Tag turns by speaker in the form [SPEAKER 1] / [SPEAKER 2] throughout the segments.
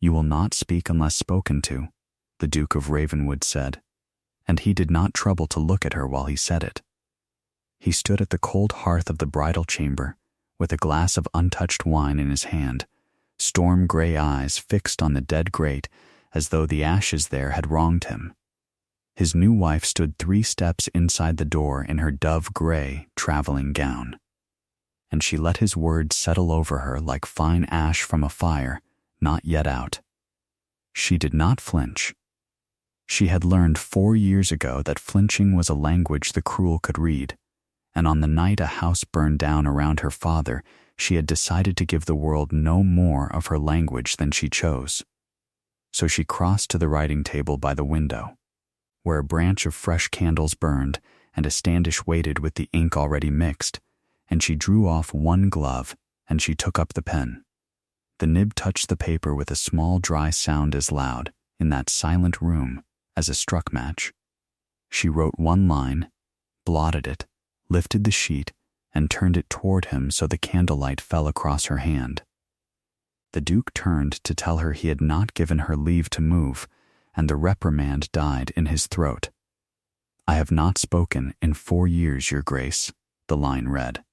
[SPEAKER 1] "You will not speak unless spoken to," the Duke of Ravenwood said, and he did not trouble to look at her while he said it. He stood at the cold hearth of the bridal chamber, with a glass of untouched wine in his hand, storm-gray eyes fixed on the dead grate as though the ashes there had wronged him. His new wife stood 3 steps inside the door in her dove-gray traveling gown, and she let his words settle over her like fine ash from a fire not yet out. She did not flinch. She had learned 4 years ago that flinching was a language the cruel could read, and on the night a house burned down around her father, she had decided to give the world no more of her language than she chose. So she crossed to the writing table by the window, where a branch of fresh candles burned and a standish waited with the ink already mixed, and she drew off one glove and she took up the pen. The nib touched the paper with a small dry sound as loud, in that silent room, as a struck match. She wrote one line, blotted it, lifted the sheet, and turned it toward him so the candlelight fell across her hand. The Duke turned to tell her he had not given her leave to move, and the reprimand died in his throat. "I have not spoken in 4 years, Your Grace," the line read.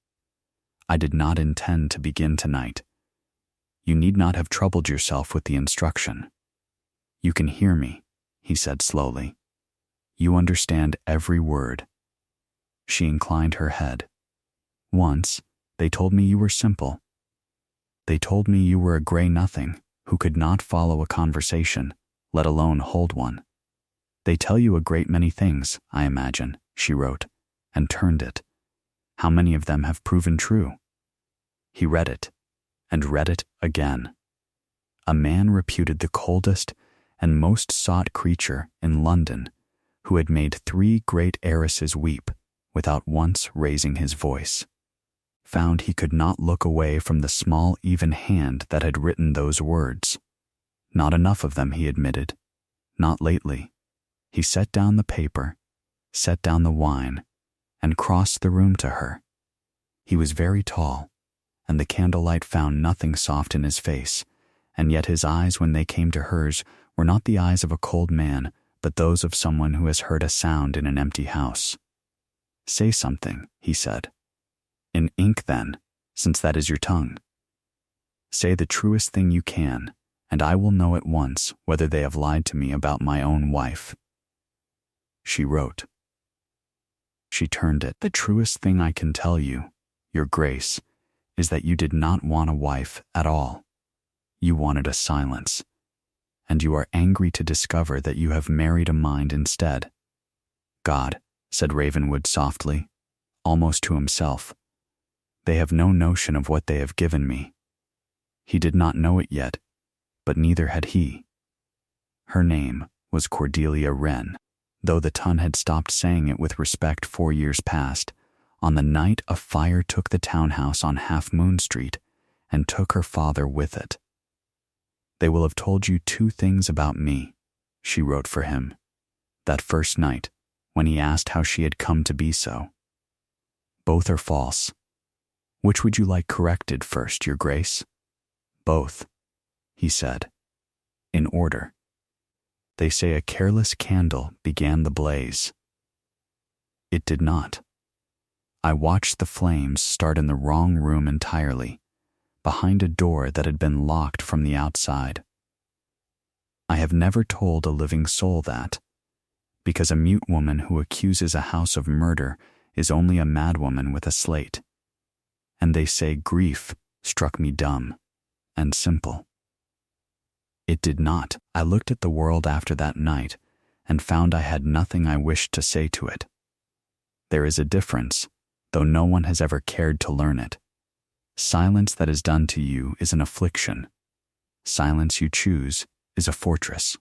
[SPEAKER 1] "I did not intend to begin tonight. You need not have troubled yourself with the instruction. You can hear me," he said slowly. "You understand every word." She inclined her head. "Once, they told me you were simple. They told me you were a gray nothing who could not follow a conversation, let alone hold one. They tell you a great many things, I imagine," she wrote, and turned it. "How many of them have proven true?" He read it, and read it again. A man reputed the coldest and most sought creature in London, who had made 3 great heiresses weep without once raising his voice, found he could not look away from the small, even hand that had written those words. Not enough of them, he admitted. Not lately. He set down the paper, set down the wine, and crossed the room to her. He was very tall, and the candlelight found nothing soft in his face, and yet his eyes, when they came to hers, were not the eyes of a cold man, but those of someone who has heard a sound in an empty house. "Say something," he said. "In ink, then, since that is your tongue. Say the truest thing you can, and I will know at once whether they have lied to me about my own wife." She wrote. She turned it. "The truest thing I can tell you, Your Grace, is that you did not want a wife at all. You wanted a silence, and you are angry to discover that you have married a mind instead." "God," said Ravenwood softly, almost to himself, "they have no notion of what they have given me." He did not know it yet, but neither had he. Her name was Cordelia Wren, though the Ton had stopped saying it with respect 4 years past, on the night a fire took the townhouse on Half Moon Street and took her father with it. "They will have told you 2 things about me," she wrote for him, that first night, when he asked how she had come to be so. "Both are false. Which would you like corrected first, Your Grace?" "Both," he said, "in order. They say a careless candle began the blaze. It did not. I watched the flames start in the wrong room entirely, behind a door that had been locked from the outside. I have never told a living soul that, because a mute woman who accuses a house of murder is only a madwoman with a slate. And they say grief struck me dumb and simple. It did not. I looked at the world after that night and found I had nothing I wished to say to it. There is a difference, though no one has ever cared to learn it. Silence that is done to you is an affliction. Silence you choose is a fortress.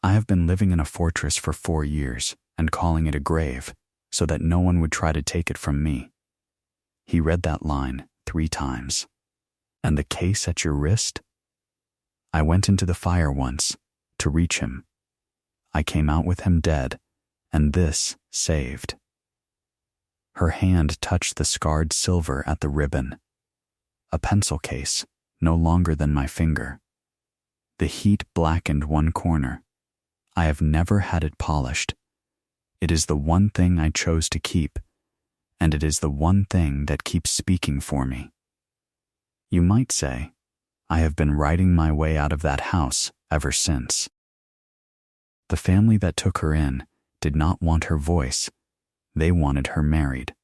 [SPEAKER 1] I have been living in a fortress for 4 years and calling it a grave, so that no one would try to take it from me." He read that line 3 times. "And the case at your wrist? I went into the fire once, to reach him. I came out with him dead, and this saved." Her hand touched the scarred silver at the ribbon. "A pencil case, no longer than my finger. The heat blackened one corner. I have never had it polished. It is the one thing I chose to keep, and it is the one thing that keeps speaking for me. You might say, I have been writing my way out of that house ever since. The family that took her in did not want her voice. They wanted her married.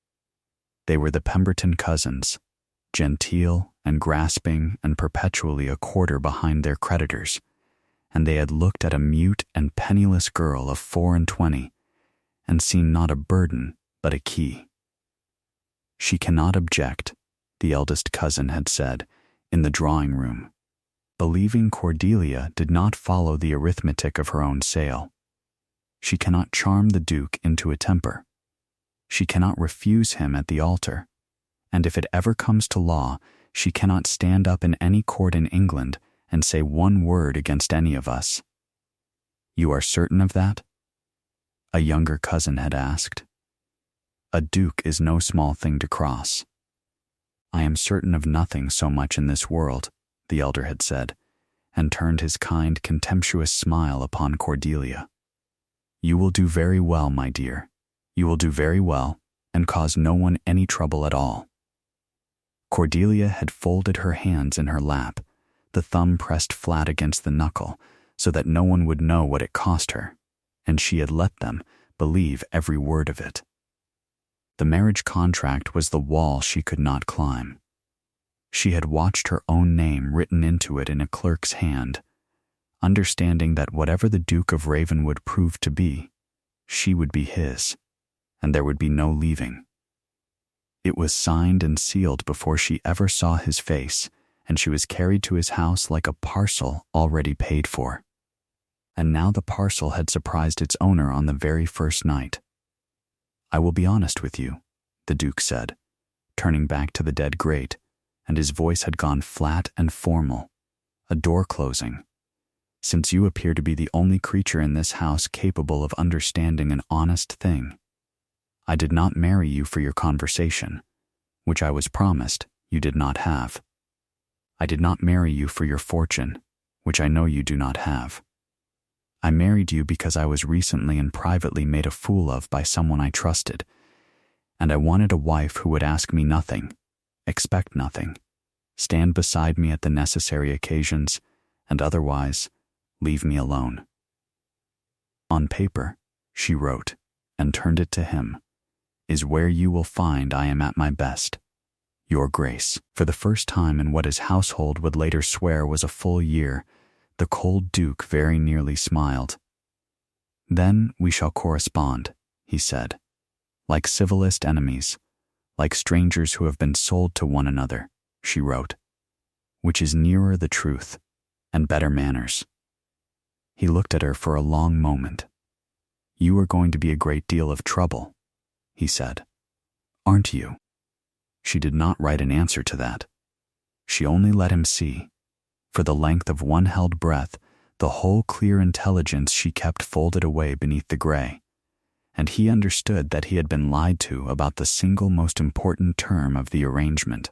[SPEAKER 1] They were the Pemberton cousins, genteel and grasping and perpetually a quarter behind their creditors, and they had looked at a mute and penniless girl of 24 and seen not a burden but a key. She cannot object, the eldest cousin had said in the drawing room, believing Cordelia did not follow the arithmetic of her own sale. She cannot charm the Duke into a temper. She cannot refuse him at the altar, and if it ever comes to law, she cannot stand up in any court in England and say one word against any of us. You are certain of that? A younger cousin had asked. A duke is no small thing to cross. I am certain of nothing so much in this world, the elder had said, and turned his kind, contemptuous smile upon Cordelia. You will do very well, my dear. You will do very well, and cause no one any trouble at all. Cordelia had folded her hands in her lap, the thumb pressed flat against the knuckle, so that no one would know what it cost her, and she had let them believe every word of it. The marriage contract was the wall she could not climb. She had watched her own name written into it in a clerk's hand, understanding that whatever the Duke of Ravenwood proved to be, she would be his, and there would be no leaving. It was signed and sealed before she ever saw his face, and she was carried to his house like a parcel already paid for. And now the parcel had surprised its owner on the very first night. I will be honest with you, the Duke said, turning back to the dead grate, and his voice had gone flat and formal, a door closing. Since you appear to be the only creature in this house capable of understanding an honest thing, I did not marry you for your conversation, which I was promised you did not have. I did not marry you for your fortune, which I know you do not have. I married you because I was recently and privately made a fool of by someone I trusted, and I wanted a wife who would ask me nothing, expect nothing, stand beside me at the necessary occasions, and otherwise leave me alone. On paper, she wrote, and turned it to him, is where you will find I am at my best. Your Grace. For the first time in what his household would later swear was a full year, the cold Duke very nearly smiled. Then we shall correspond, he said, like civilist enemies, like strangers who have been sold to one another, she wrote, which is nearer the truth and better manners. He looked at her for a long moment. You are going to be a great deal of trouble, he said. Aren't you? She did not write an answer to that. She only let him see, for the length of one held breath, the whole clear intelligence she kept folded away beneath the gray, and he understood that he had been lied to about the single most important term of the arrangement.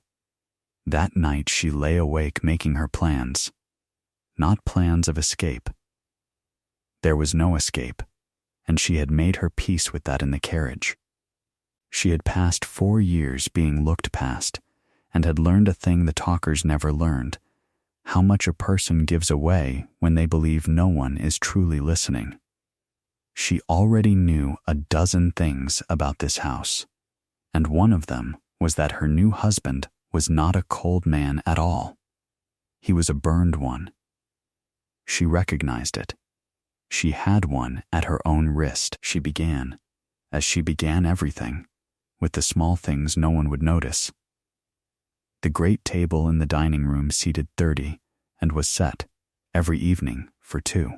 [SPEAKER 1] That night she lay awake making her plans, not plans of escape. There was no escape, and she had made her peace with that in the carriage. She had passed 4 years being looked past, and had learned a thing the talkers never learned, how much a person gives away when they believe no one is truly listening. She already knew a dozen things about this house, and one of them was that her new husband was not a cold man at all. He was a burned one. She recognized it. She had one at her own wrist. She began, as she began everything, with the small things no one would notice. The great table in the dining room seated 30, and was set, every evening, for 2,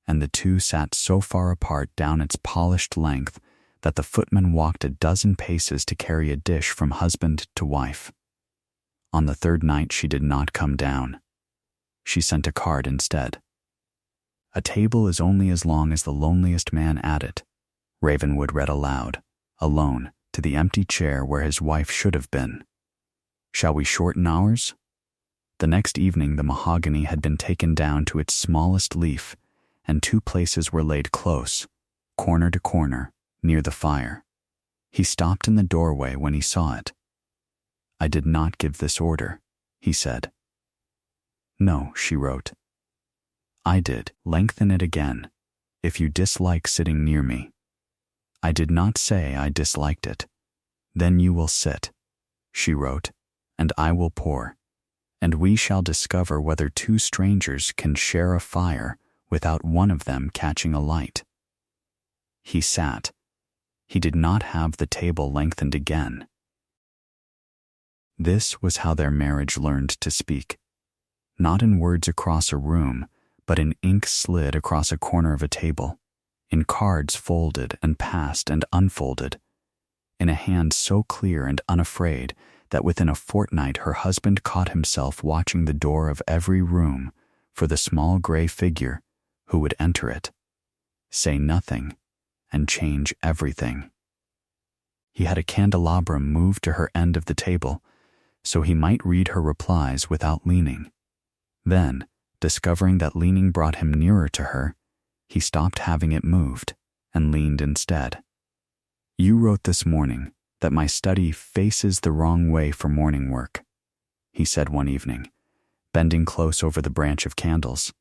[SPEAKER 1] and the 2 sat so far apart down its polished length that the footman walked a dozen paces to carry a dish from husband to wife. On the 3rd night she did not come down. She sent a card instead. A table is only as long as the loneliest man at it, Ravenwood read aloud, alone, to the empty chair where his wife should have been. Shall we shorten ours? The next evening the mahogany had been taken down to its smallest leaf, and 2 places were laid close, corner to corner, near the fire. He stopped in the doorway when he saw it. "I did not give this order," he said. "No," she wrote. "I did. Lengthen it again, if you dislike sitting near me." "I did not say I disliked it." "Then you will sit," she wrote, "and I will pour, and we shall discover whether 2 strangers can share a fire without one of them catching a light." He sat. He did not have the table lengthened again. This was how their marriage learned to speak. Not in words across a room, but in ink slid across a corner of a table, in cards folded and passed and unfolded, in a hand so clear and unafraid that within a fortnight her husband caught himself watching the door of every room for the small gray figure who would enter it, say nothing, and change everything. He had a candelabrum moved to her end of the table so he might read her replies without leaning. Then, discovering that leaning brought him nearer to her, he stopped having it moved and leaned instead. "You wrote this morning that my study faces the wrong way for morning work," he said one evening, bending close over the branch of candles.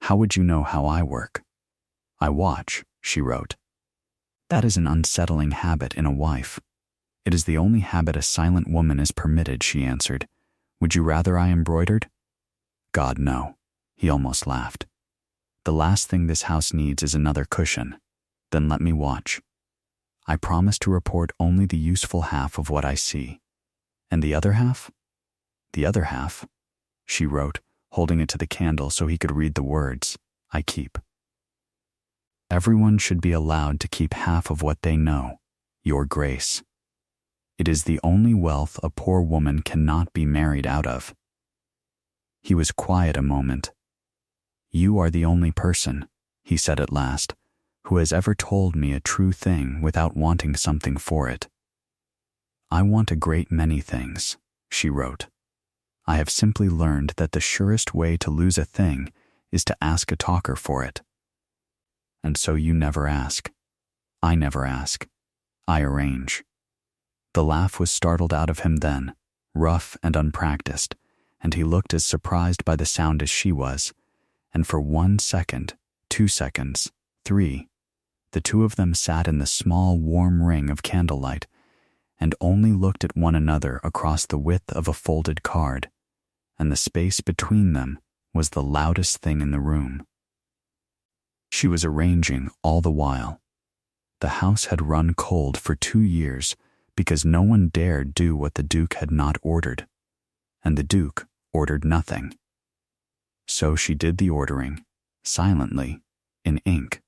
[SPEAKER 1] "How would you know how I work?" "I watch," she wrote. "That is an unsettling habit in a wife." "It is the only habit a silent woman is permitted," she answered. "Would you rather I embroidered?" "God, no," he almost laughed. "The last thing this house needs is another cushion. Then let me watch. I promise to report only the useful half of what I see. And the other half?" "The other half," she wrote, holding it to the candle so he could read the words, "I keep." "Everyone should be allowed to keep half of what they know, Your Grace. It is the only wealth a poor woman cannot be married out of." He was quiet a moment. "You are the only person," he said at last, "who has ever told me a true thing without wanting something for it." "I want a great many things," she wrote. "I have simply learned that the surest way to lose a thing is to ask a talker for it." "And so you never ask." "I never ask. I arrange." The laugh was startled out of him then, rough and unpracticed, and he looked as surprised by the sound as she was, and for 1 second, 2 seconds, 3, the 2 of them sat in the small warm ring of candlelight and only looked at one another across the width of a folded card, and the space between them was the loudest thing in the room. She was arranging all the while. The house had run cold for 2 years because no one dared do what the Duke had not ordered, and the Duke ordered nothing. So she did the ordering, silently, in ink.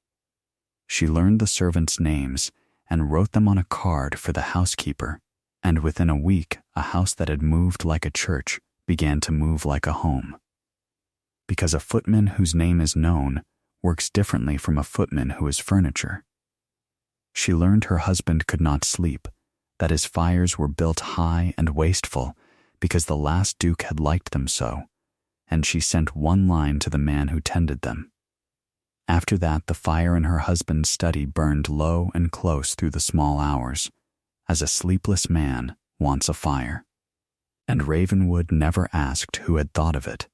[SPEAKER 1] She learned the servants' names and wrote them on a card for the housekeeper, and within a week a house that had moved like a church began to move like a home. Because a footman whose name is known works differently from a footman who is furniture. She learned her husband could not sleep, that his fires were built high and wasteful because the last Duke had liked them so, and she sent 1 line to the man who tended them. After that the fire in her husband's study burned low and close through the small hours, as a sleepless man wants a fire. And Ravenwood never asked who had thought of it.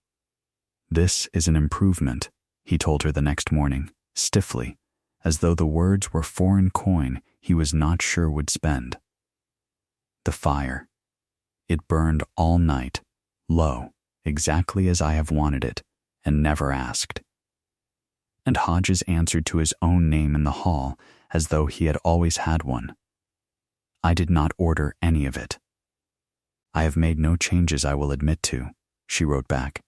[SPEAKER 1] "This is an improvement," he told her the next morning, stiffly, as though the words were foreign coin he was not sure would spend. The fire. It burned all night, low, exactly as I have wanted it, and never asked. And Hodges answered to his own name in the hall as though he had always had one. "I did not order any of it." "I have made no changes I will admit to," she wrote back.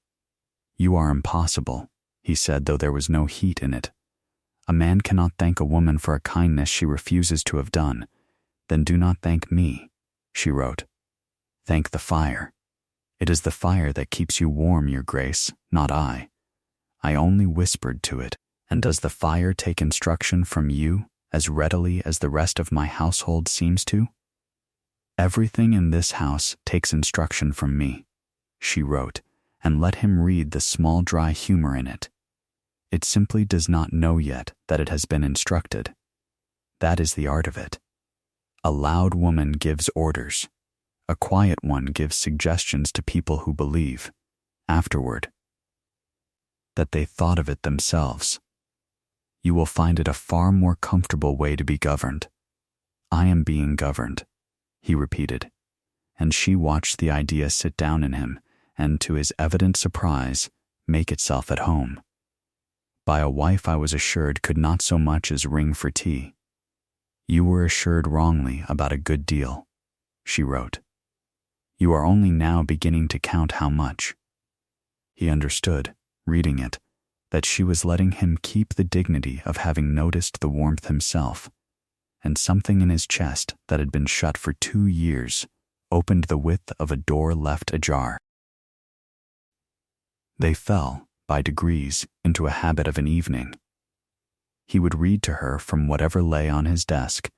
[SPEAKER 1] "You are impossible," he said, though there was no heat in it. "A man cannot thank a woman for a kindness she refuses to have done. Then do not thank me," she wrote. "Thank the fire. It is the fire that keeps you warm, Your Grace, not I. I only whispered to it, and does the fire take instruction from you as readily as the rest of my household seems to?" "Everything in this house takes instruction from me," she wrote, and let him read the small dry humor in it. It simply does not know yet that it has been instructed. That is the art of it. A loud woman gives orders. A quiet one gives suggestions to people who believe, afterward, that they thought of it themselves. You will find it a far more comfortable way to be governed. I am being governed, he repeated, and she watched the idea sit down in him and, to his evident surprise, make itself at home. By a wife I was assured could not so much as ring for tea. You were assured wrongly about a good deal, she wrote. You are only now beginning to count how much. He understood, reading it, that she was letting him keep the dignity of having noticed the warmth himself, and something in his chest that had been shut for 2 years opened the width of a door left ajar. They fell, by degrees, into a habit of an evening. He would read to her from whatever lay on his desk,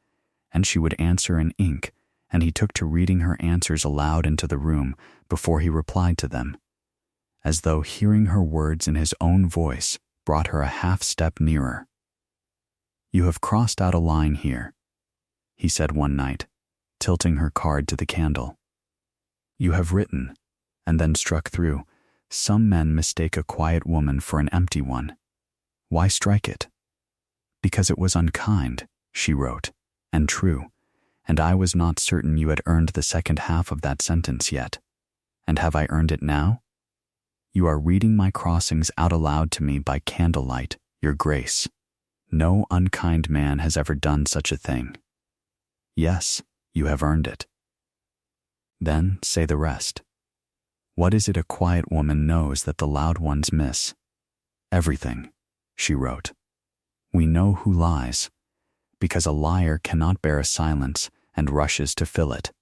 [SPEAKER 1] and she would answer in ink, and he took to reading her answers aloud into the room before he replied to them, as though hearing her words in his own voice brought her a half-step nearer. You have crossed out a line here, he said one night, tilting her card to the candle. You have written, and then struck through, some men mistake a quiet woman for an empty one. Why strike it? Because it was unkind, she wrote, and true, and I was not certain you had earned the second half of that sentence yet. And have I earned it now? You are reading my crossings out aloud to me by candlelight, Your Grace. No unkind man has ever done such a thing. Yes, you have earned it. Then say the rest. What is it a quiet woman knows that the loud ones miss? Everything, she wrote. We know who lies, because a liar cannot bear a silence and rushes to fill it.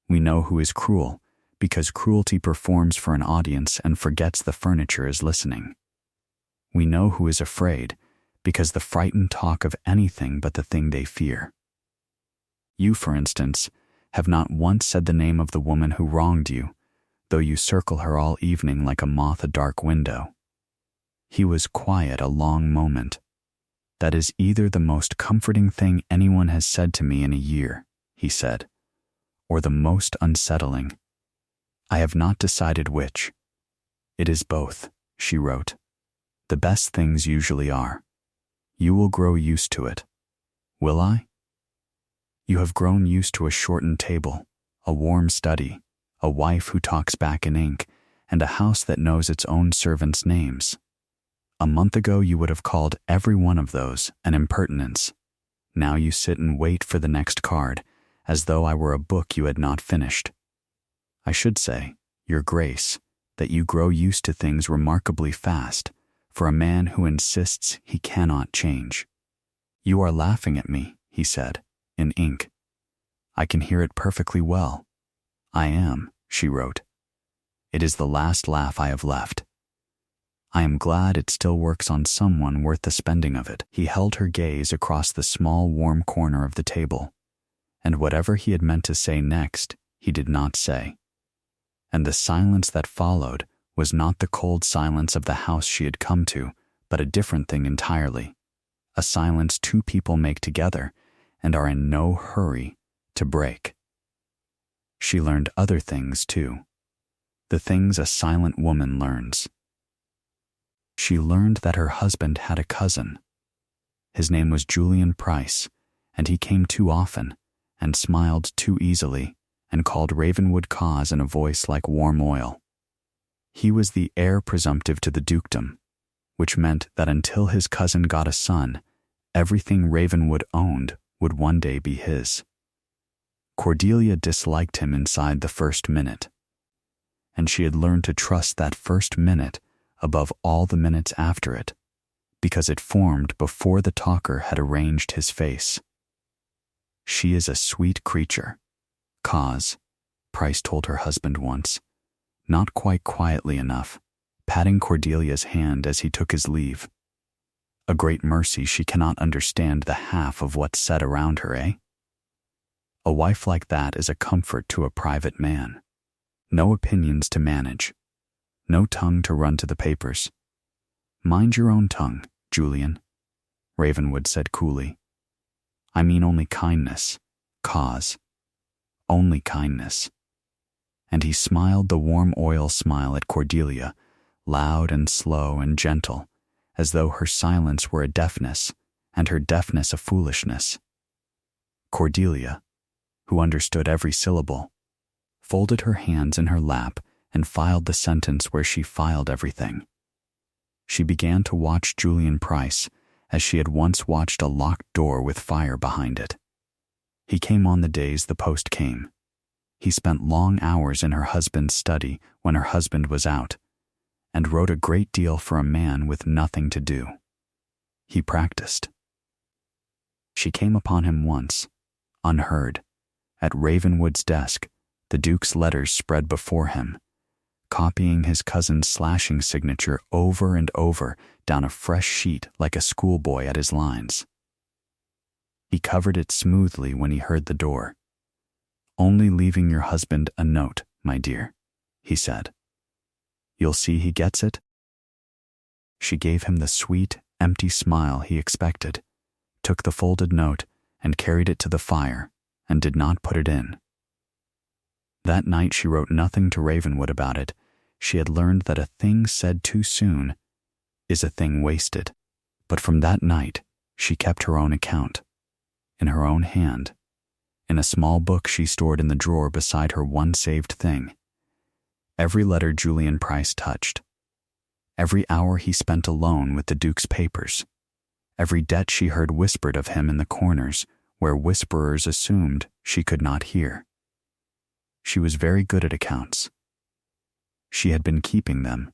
[SPEAKER 1] We know who is cruel, because cruelty performs for an audience and forgets the furniture is listening. We know who is afraid, because the frightened talk of anything but the thing they fear. You, for instance, have not once said the name of the woman who wronged you, though you circle her all evening like a moth a dark window. He was quiet a long moment. That is either the most comforting thing anyone has said to me in a year, he said, or the most unsettling. I have not decided which. It is both, she wrote. The best things usually are. You will grow used to it. Will I? You have grown used to a shortened table, a warm study, a wife who talks back in ink, and a house that knows its own servants' names. A month ago you would have called every one of those an impertinence. Now you sit and wait for the next card, as though I were a book you had not finished. I should say, Your Grace, that you grow used to things remarkably fast, for a man who insists he cannot change. You are laughing at me, he said, in ink. I can hear it perfectly well. I am, she wrote. It is the last laugh I have left. I am glad it still works on someone worth the spending of it. He held her gaze across the small warm corner of the table, and whatever he had meant to say next, he did not say. And the silence that followed was not the cold silence of the house she had come to, but a different thing entirely. A silence two people make together and are in no hurry to break. She learned other things too, the things a silent woman learns. She learned that her husband had a cousin. His name was Julian Price, and he came too often and smiled too easily and called Ravenwood cause in a voice like warm oil. He was the heir presumptive to the dukedom, which meant that until his cousin got a son, everything Ravenwood owned would one day be his. Cordelia disliked him inside the first minute, and she had learned to trust that first minute above all the minutes after it, because it formed before the talker had arranged his face. She is a sweet creature, cause, Price told her husband once, not quite quietly enough, patting Cordelia's hand as he took his leave. A great mercy she cannot understand the half of what's said around her, eh? A wife like that is a comfort to a private man. No opinions to manage. No tongue to run to the papers. Mind your own tongue, Julian, Ravenwood said coolly. I mean only kindness, cause. Only kindness. And he smiled the warm oil smile at Cordelia, loud and slow and gentle, as though her silence were a deafness, and her deafness a foolishness. Cordelia, who understood every syllable, folded her hands in her lap and filed the sentence where she filed everything. She began to watch Julian Price as she had once watched a locked door with fire behind it. He came on the days the post came. He spent long hours in her husband's study when her husband was out, and wrote a great deal for a man with nothing to do. He practiced. She came upon him once, unheard, at Ravenwood's desk, the Duke's letters spread before him, copying his cousin's slashing signature over and over down a fresh sheet like a schoolboy at his lines. He covered it smoothly when he heard the door. Only leaving your husband a note, my dear, he said. You'll see he gets it? She gave him the sweet, empty smile he expected, took the folded note and carried it to the fire, and did not put it in. That night she wrote nothing to Ravenwood about it. She had learned that a thing said too soon is a thing wasted. But from that night she kept her own account, in her own hand, in a small book she stored in the drawer beside her one saved thing. Every letter Julian Price touched, every hour he spent alone with the Duke's papers, every debt she heard whispered of him in the corners where whisperers assumed she could not hear. She was very good at accounts. She had been keeping them,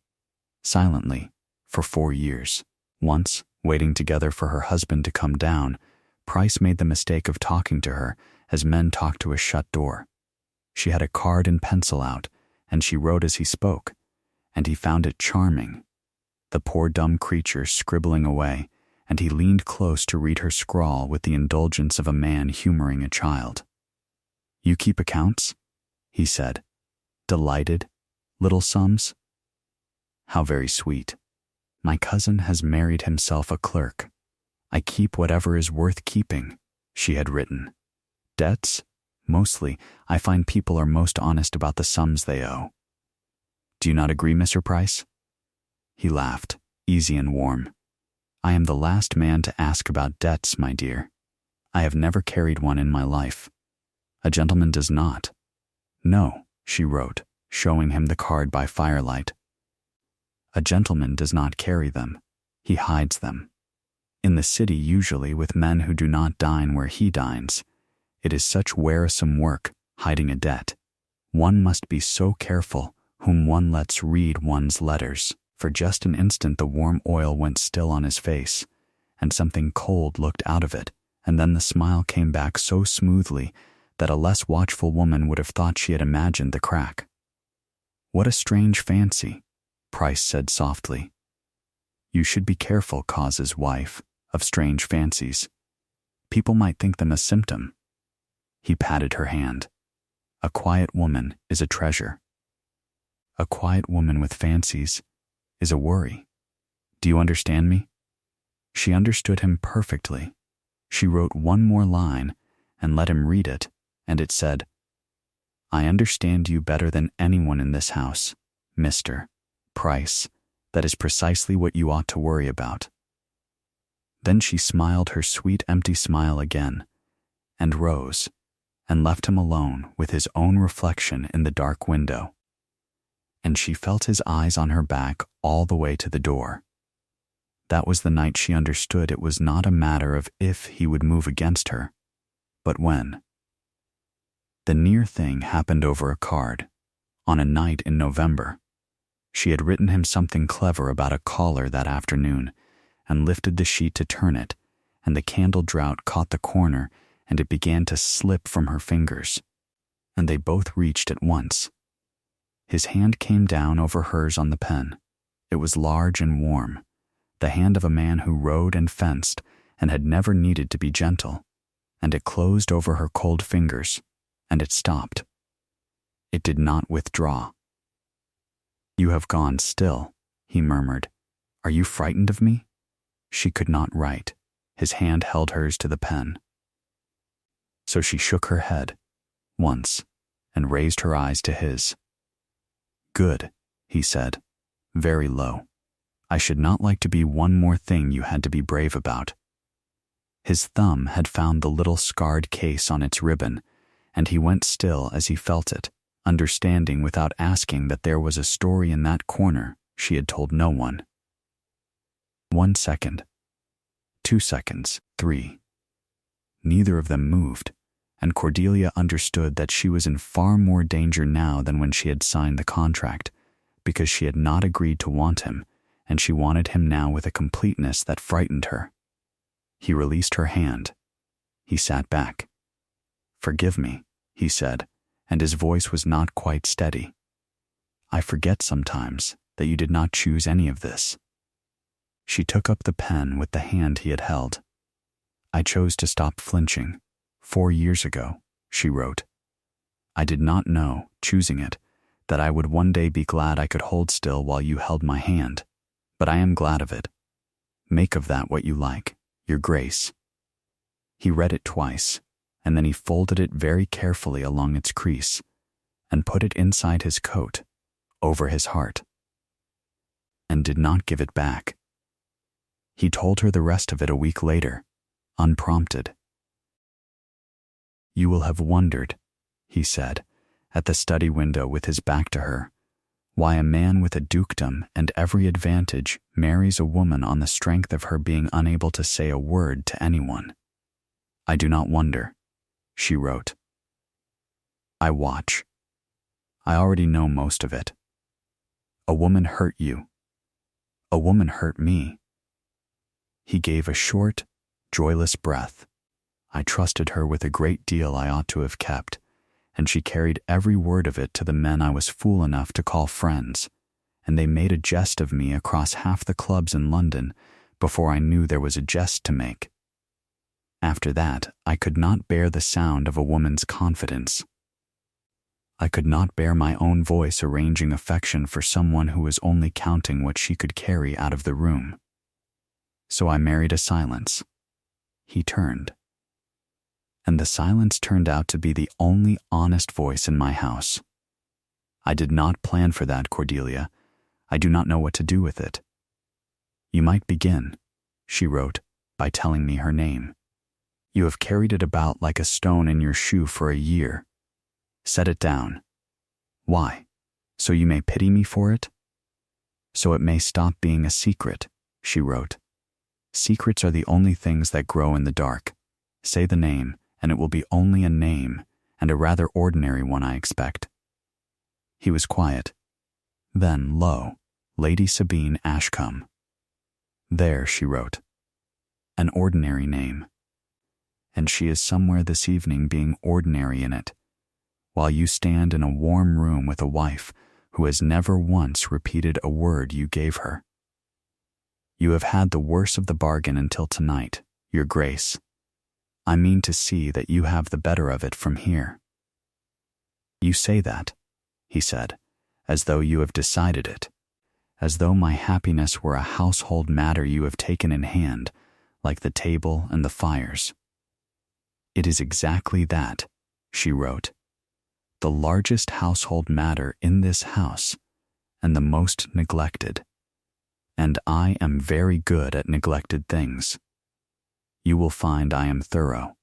[SPEAKER 1] silently, for 4 years. Once, waiting together for her husband to come down, Price made the mistake of talking to her as men talk to a shut door. She had a card and pencil out, and she wrote as he spoke, and he found it charming. The poor dumb creature scribbling away, and he leaned close to read her scrawl with the indulgence of a man humoring a child. You keep accounts? He said, delighted. Little sums? How very sweet. My cousin has married himself a clerk. I keep whatever is worth keeping, she had written. Debts? Mostly, I find people are most honest about the sums they owe. Do you not agree, Mr. Price? He laughed, easy and warm. I am the last man to ask about debts, my dear. I have never carried one in my life. A gentleman does not. No, she wrote, showing him the card by firelight. A gentleman does not carry them. He hides them. In the city, usually with men who do not dine where he dines, it is such wearisome work, hiding a debt. One must be so careful whom one lets read one's letters. For just an instant the warm oil went still on his face, and something cold looked out of it, and then the smile came back so smoothly that a less watchful woman would have thought she had imagined the crack. What a strange fancy, Price said softly. You should be careful, Cause's wife, of strange fancies. People might think them a symptom. He patted her hand. A quiet woman is a treasure. A quiet woman with fancies is a worry. Do you understand me? She understood him perfectly. She wrote one more line and let him read it, and it said, I understand you better than anyone in this house, Mr. Price. That is precisely what you ought to worry about. Then she smiled her sweet empty smile again, and rose, and left him alone with his own reflection in the dark window. And she felt his eyes on her back all the way to the door. That was the night she understood it was not a matter of if he would move against her, but when. The near thing happened over a card, on a night in November. She had written him something clever about a caller that afternoon, and lifted the sheet to turn it, and the candle draught caught the corner, and it began to slip from her fingers, and they both reached at once. His hand came down over hers on the pen. It was large and warm, the hand of a man who rode and fenced and had never needed to be gentle, and it closed over her cold fingers, and it stopped. It did not withdraw. You have gone still, he murmured. Are you frightened of me? She could not write. His hand held hers to the pen. So she shook her head, once, and raised her eyes to his. Good, he said, very low. I should not like to be one more thing you had to be brave about. His thumb had found the little scarred case on its ribbon, and he went still as he felt it, understanding without asking that there was a story in that corner she had told no one. 1 second. 2 seconds. 3. Neither of them moved, and Cordelia understood that she was in far more danger now than when she had signed the contract, because she had not agreed to want him, and she wanted him now with a completeness that frightened her. He released her hand. He sat back. Forgive me, he said, and his voice was not quite steady. I forget sometimes that you did not choose any of this. She took up the pen with the hand he had held. I chose to stop flinching. 4 years ago, she wrote. I did not know, choosing it, that I would one day be glad I could hold still while you held my hand, but I am glad of it. Make of that what you like, Your Grace. He read it twice, and then he folded it very carefully along its crease, and put it inside his coat, over his heart, and did not give it back. He told her the rest of it a week later, unprompted. You will have wondered, he said, at the study window with his back to her, why a man with a dukedom and every advantage marries a woman on the strength of her being unable to say a word to anyone. I do not wonder, she wrote. I watch. I already know most of it. A woman hurt you. A woman hurt me. He gave a short, joyless breath. I trusted her with a great deal I ought to have kept, and she carried every word of it to the men I was fool enough to call friends, and they made a jest of me across half the clubs in London before I knew there was a jest to make. After that, I could not bear the sound of a woman's confidence. I could not bear my own voice arranging affection for someone who was only counting what she could carry out of the room. So I married a silence. He turned. And the silence turned out to be the only honest voice in my house. I did not plan for that, Cordelia. I do not know what to do with it. You might begin, she wrote, by telling me her name. You have carried it about like a stone in your shoe for a year. Set it down. Why? So you may pity me for it? So it may stop being a secret, she wrote. Secrets are the only things that grow in the dark. Say the name, and it will be only a name, and a rather ordinary one, I expect. He was quiet. Then, lo, Lady Sabine Ashcombe. There, she wrote. An ordinary name. And she is somewhere this evening being ordinary in it, while you stand in a warm room with a wife who has never once repeated a word you gave her. You have had the worst of the bargain until tonight, Your Grace. I mean to see that you have the better of it from here. You say that, he said, as though you have decided it, as though my happiness were a household matter you have taken in hand, like the table and the fires. It is exactly that, she wrote. The largest household matter in this house, and the most neglected. And I am very good at neglected things. You will find I am thorough.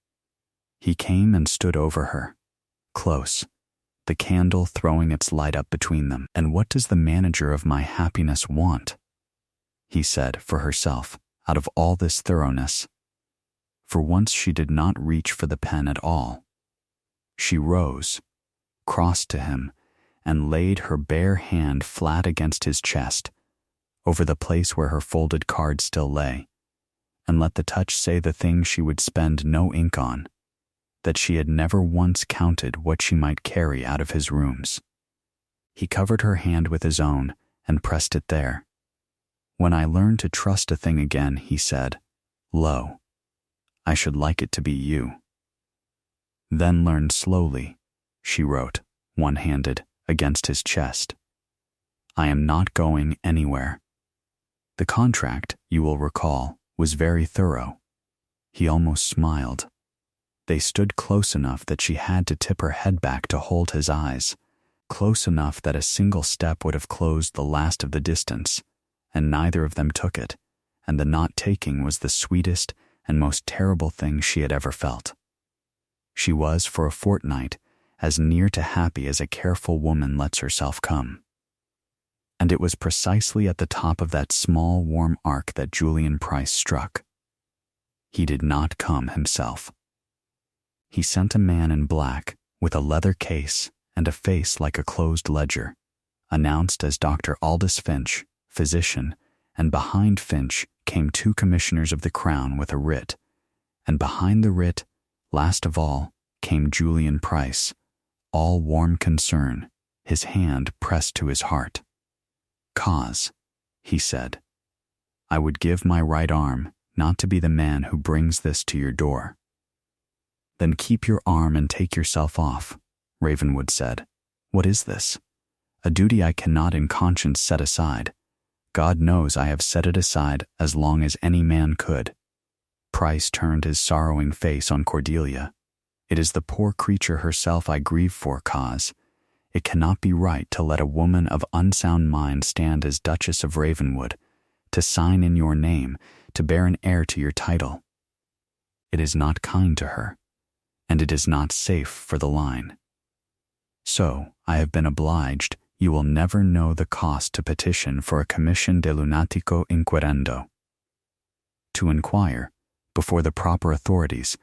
[SPEAKER 1] He came and stood over her, close, the candle throwing its light up between them. And what does the manager of my happiness want? He said for herself, out of all this thoroughness. For once she did not reach for the pen at all. She rose, crossed to him, and laid her bare hand flat against his chest, over the place where her folded card still lay, and let the touch say the thing she would spend no ink on, that she had never once counted what she might carry out of his rooms. He covered her hand with his own and pressed it there. When I learn to trust a thing again, he said, lo, I should like it to be you. Then learn slowly, she wrote, one-handed, against his chest. I am not going anywhere. The contract, you will recall, was very thorough. He almost smiled. They stood close enough that she had to tip her head back to hold his eyes, close enough that a single step would have closed the last of the distance, and neither of them took it, and the not taking was the sweetest and most terrible thing she had ever felt. She was, for a fortnight, as near to happy as a careful woman lets herself come. And it was precisely at the top of that small, warm arc that Julian Price struck. He did not come himself. He sent a man in black, with a leather case and a face like a closed ledger, announced as Dr. Aldous Finch, physician, and behind Finch came 2 commissioners of the Crown with a writ, and behind the writ, last of all, came Julian Price, all warm concern, his hand pressed to his heart. "Cause," he said, "I would give my right arm not to be the man who brings this to your door." "Then keep your arm and take yourself off," Ravenwood said. "What is this? A duty I cannot in conscience set aside. God knows I have set it aside as long as any man could." Price turned his sorrowing face on Cordelia. "It is the poor creature herself I grieve for, Cause. It cannot be right to let a woman of unsound mind stand as Duchess of Ravenwood, to sign in your name, to bear an heir to your title. It is not kind to her, and it is not safe for the line. So, I have been obliged, you will never know the cost to petition for a commission de lunatico inquirendo, to inquire, before the proper authorities,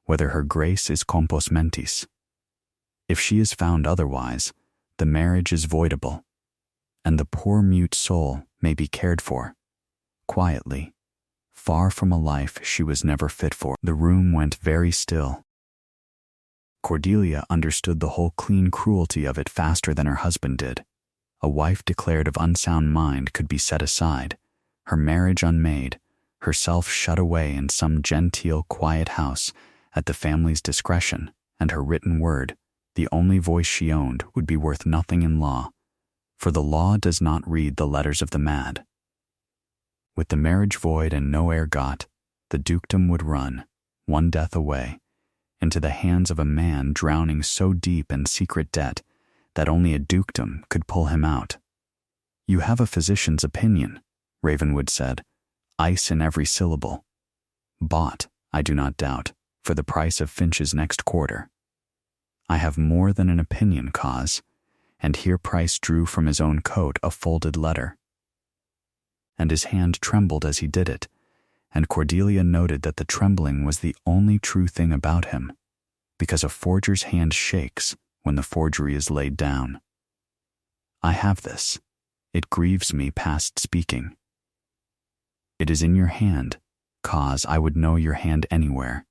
[SPEAKER 1] whether her grace is compos mentis. If she is found otherwise, the marriage is voidable, and the poor mute soul may be cared for, quietly, far from a life she was never fit for." The room went very still. Cordelia understood the whole clean cruelty of it faster than her husband did. A wife declared of unsound mind could be set aside, her marriage unmade, herself shut away in some genteel, quiet house at the family's discretion, and her written word, the only voice she owned, would be worth nothing in law, for the law does not read the letters of the mad. With the marriage void and no heir got, the dukedom would run, one death away, into the hands of a man drowning so deep in secret debt that only a dukedom could pull him out. "You have a physician's opinion," Ravenwood said, ice in every syllable. "Bought, I do not doubt, for the price of Finch's next quarter. I have more than an opinion, Cause," and here Price drew from his own coat a folded letter. And his hand trembled as he did it, and Cordelia noted that the trembling was the only true thing about him, because a forger's hand shakes when the forgery is laid down. "I have this. It grieves me past speaking. It is in your hand, Cause I would know your hand anywhere.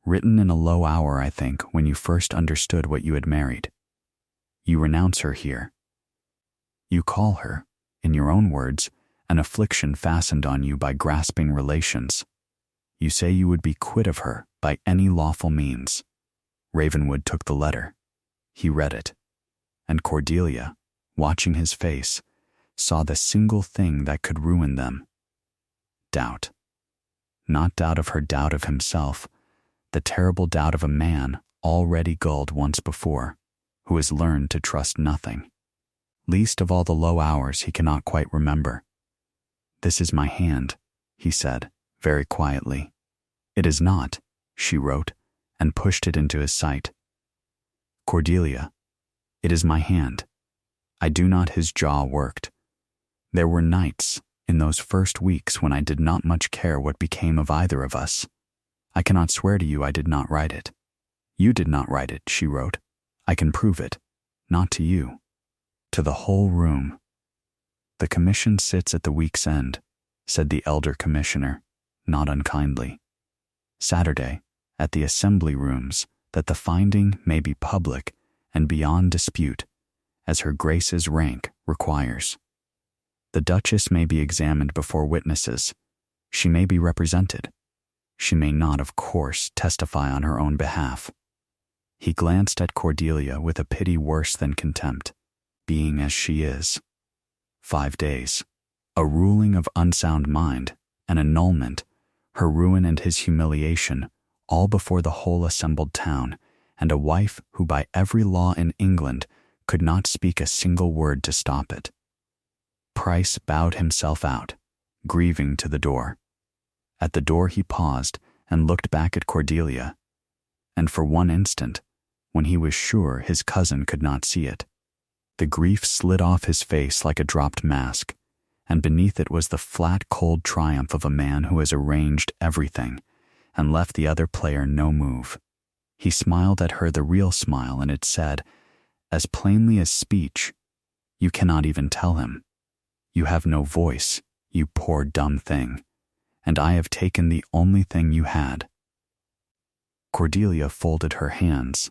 [SPEAKER 1] Written in a low hour, I think, when you first understood what you had married. You renounce her here. You call her, in your own words, an affliction fastened on you by grasping relations. You say you would be quit of her by any lawful means." Ravenwood took the letter. He read it, and Cordelia, watching his face, saw the single thing that could ruin them. Doubt. Not doubt of her doubt of himself, the terrible doubt of a man already gulled once before, who has learned to trust nothing, least of all the low hours he cannot quite remember. "This is my hand," he said, very quietly. "It is not," she wrote, and pushed it into his sight. "Cordelia, it is my hand. I do not." His jaw worked. "There were nights, in those first weeks, when I did not much care what became of either of us. I cannot swear to you I did not write it. You did not write it," she wrote. "I can prove it. Not to you. To the whole room." "The commission sits at the week's end," said the elder commissioner, not unkindly. "Saturday, at the assembly rooms, that the finding may be public and beyond dispute, as her grace's rank requires. The Duchess may be examined before witnesses. She may be represented. She may not, of course, testify on her own behalf." He glanced at Cordelia with a pity worse than contempt, being as she is. 5 days. A ruling of unsound mind, an annulment, her ruin and his humiliation, all before the whole assembled town, and a wife who by every law in England could not speak a single word to stop it. Price bowed himself out, grieving, to the door. At the door he paused and looked back at Cordelia, and for one instant, when he was sure his cousin could not see it, the grief slid off his face like a dropped mask, and beneath it was the flat, cold triumph of a man who has arranged everything and left the other player no move. He smiled at her the real smile, and it said, as plainly as speech, "You cannot even tell him. You have no voice, you poor dumb thing, and I have taken the only thing you had." Cordelia folded her hands,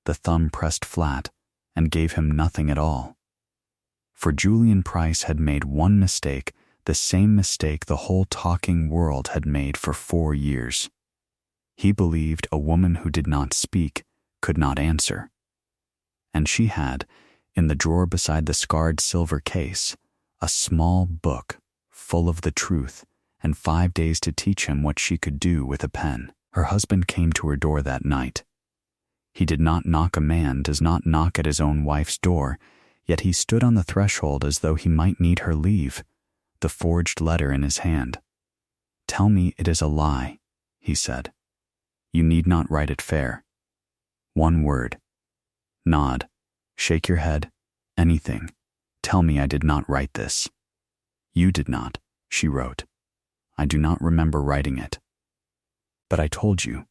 [SPEAKER 1] the thumb pressed flat, and gave him nothing at all. For Julian Price had made one mistake, the same mistake the whole talking world had made for 4 years. He believed a woman who did not speak could not answer. And she had, in the drawer beside the scarred silver case, a small book full of the truth and 5 days to teach him what she could do with a pen. Her husband came to her door that night. He did not knock. A man does not knock at his own wife's door, yet he stood on the threshold as though he might need her leave, the forged letter in his hand. "Tell me it is a lie," he said. "You need not write it fair. One word. Nod. Shake your head. Anything. Tell me I did not write this." "You did not," she wrote. "I do not remember writing it." "But I told you.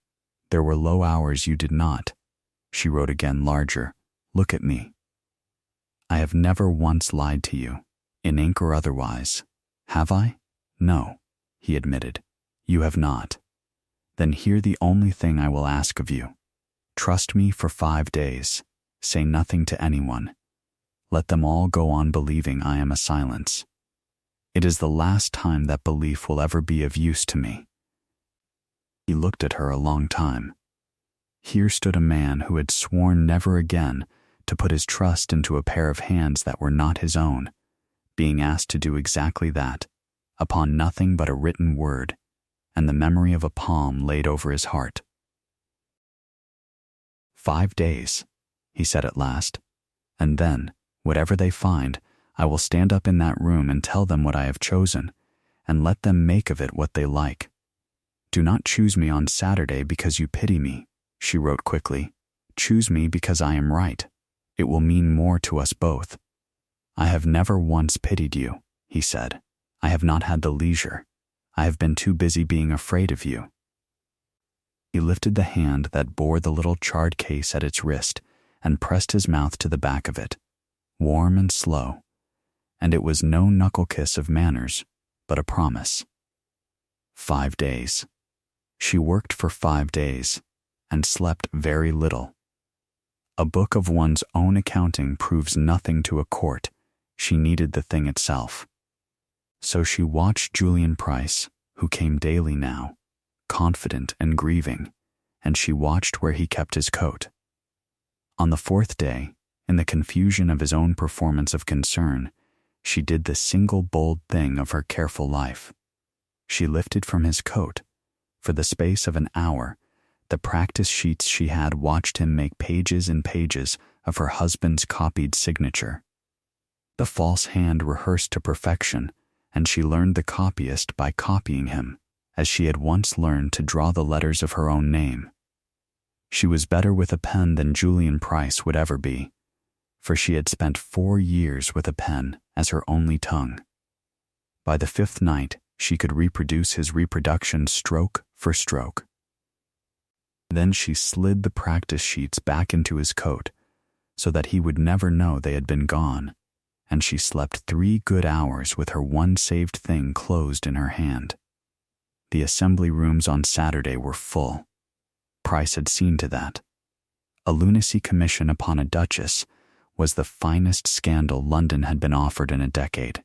[SPEAKER 1] There were low hours you did not." She wrote again, larger. "Look at me. I have never once lied to you, in ink or otherwise. Have I?" "No," he admitted. "You have not. Then hear the only thing I will ask of you. Trust me for 5 days. Say nothing to anyone. Let them all go on believing I am a silence. It is the last time that belief will ever be of use to me." He looked at her a long time. Here stood a man who had sworn never again to put his trust into a pair of hands that were not his own, being asked to do exactly that, upon nothing but a written word, and the memory of a palm laid over his heart. 5 days, he said at last, and then, whatever they find, I will stand up in that room and tell them what I have chosen, and let them make of it what they like. Do not choose me on Saturday because you pity me, she wrote quickly. Choose me because I am right. It will mean more to us both. I have never once pitied you, he said. I have not had the leisure. I have been too busy being afraid of you. He lifted the hand that bore the little charred case at its wrist and pressed his mouth to the back of it, warm and slow, and it was no knuckle kiss of manners, but a promise. 5 days. She worked for 5 days and slept very little. A book of one's own accounting proves nothing to a court. She needed the thing itself. So she watched Julian Price, who came daily now, confident and grieving, and she watched where he kept his coat. On the 4th day, in the confusion of his own performance of concern, she did the single bold thing of her careful life. She lifted from his coat, for the space of an hour, the practice sheets she had watched him make pages and pages of her husband's copied signature. The false hand rehearsed to perfection, and she learned the copyist by copying him, as she had once learned to draw the letters of her own name. She was better with a pen than Julian Price would ever be, for she had spent 4 years with a pen as her only tongue. By the 5th night, she could reproduce his reproduction stroke for stroke. Then she slid the practice sheets back into his coat so that he would never know they had been gone, and she slept 3 good hours with her one saved thing closed in her hand. The assembly rooms on Saturday were full. Price had seen to that. A lunacy commission upon a duchess was the finest scandal London had been offered in a decade.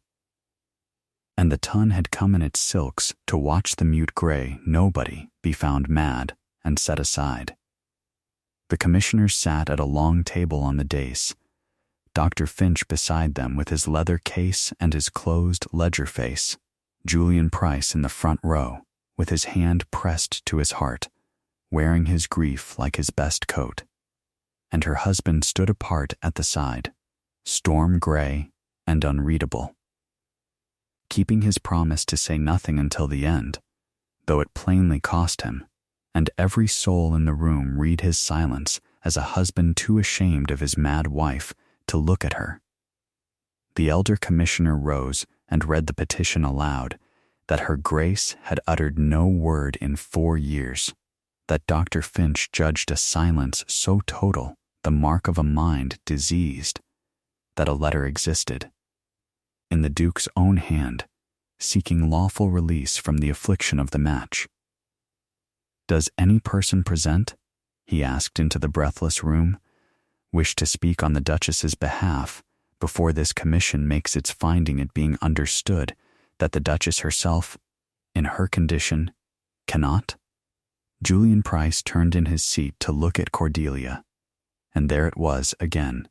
[SPEAKER 1] And the ton had come in its silks to watch the mute grey nobody be found mad and set aside. The commissioners sat at a long table on the dais, Dr. Finch beside them with his leather case and his closed ledger face, Julian Price in the front row with his hand pressed to his heart, wearing his grief like his best coat. And her husband stood apart at the side, storm gray and unreadable, keeping his promise to say nothing until the end, though it plainly cost him, and every soul in the room read his silence as a husband too ashamed of his mad wife to look at her. The elder commissioner rose and read the petition aloud, that her grace had uttered no word in 4 years, that Dr. Finch judged a silence so total, the mark of a mind diseased, that a letter existed, in the Duke's own hand, seeking lawful release from the affliction of the match. "Does any person present," he asked into the breathless room, "wish to speak on the Duchess's behalf before this commission makes its finding it being understood that the Duchess herself, in her condition, cannot?" Julian Price turned in his seat to look at Cordelia, and there it was again,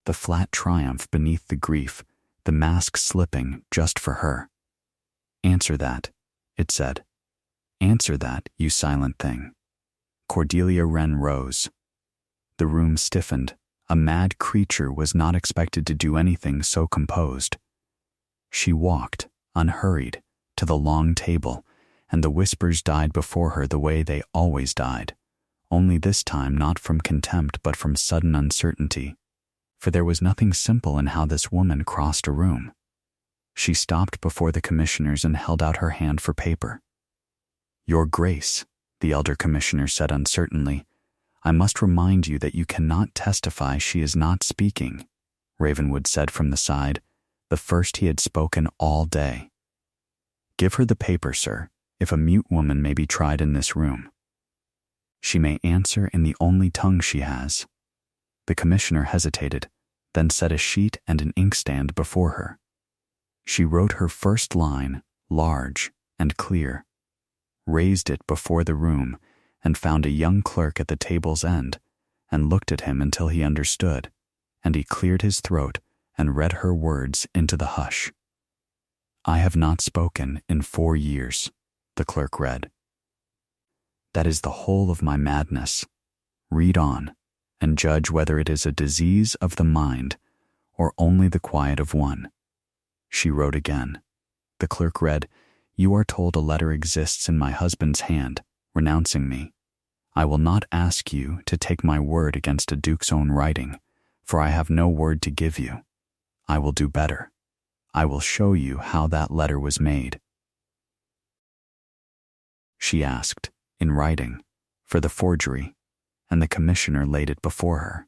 [SPEAKER 1] the flat triumph beneath the grief, the mask slipping just for her. "Answer that," it said. "Answer that, you silent thing." Cordelia Wren rose. The room stiffened. A mad creature was not expected to do anything so composed. She walked, unhurried, to the long table, and the whispers died before her the way they always died, only this time not from contempt but from sudden uncertainty, for there was nothing simple in how this woman crossed a room. She stopped before the commissioners and held out her hand for paper. "Your Grace," the elder commissioner said uncertainly, "I must remind you that you cannot testify she is not speaking," Ravenwood said from the side, the first he had spoken all day. "Give her the paper, sir, if a mute woman may be tried in this room. She may answer in the only tongue she has." The commissioner hesitated, then set a sheet and an inkstand before her. She wrote her first line, large and clear, raised it before the room, and found a young clerk at the table's end, and looked at him until he understood, and he cleared his throat and read her words into the hush. "I have not spoken in 4 years," the clerk read. "That is the whole of my madness. Read on, and judge whether it is a disease of the mind, or only the quiet of one." She wrote again. The clerk read, "You are told a letter exists in my husband's hand, renouncing me. I will not ask you to take my word against a duke's own writing, for I have no word to give you. I will do better. I will show you how that letter was made." She asked, in writing, for the forgery, and the commissioner laid it before her.